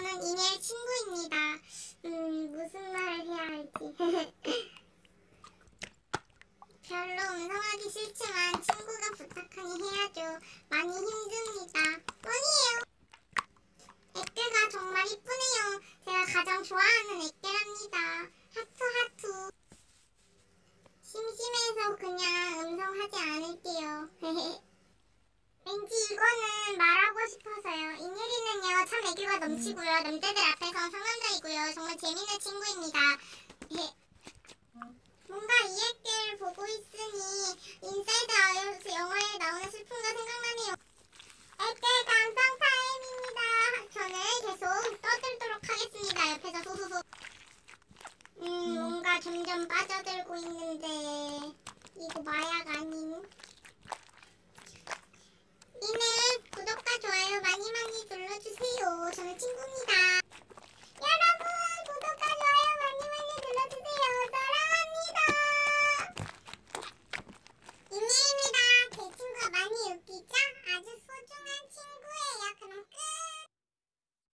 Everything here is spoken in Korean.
저는 이니엘 친구입니다. 무슨 말을 해야 할지. 별로 음성하기 싫지만 친구가 부탁하니 해야죠. 많이 힘듭니다. 뻔이에요. 액들가 정말 이쁘네요. 제가 가장 좋아하는 액들합니다. 하트 하트. 심심해서 그냥 음성하지 않을게요. 왠지 이거는 말하고 싶어서요. 이니엘이는요 참 애교가 넘치고요. 남자들 앞에서 상남자이고요. 정말 재밌는 친구입니다. 뭔가 이 액들 보고 있으니 인사이드 아웃 영화에 나오는 슬픔가 생각나네요. 액들 감상 타임입니다. 저는 계속 떠들도록 하겠습니다. 옆에서 소소소. 뭔가 점점 빠져들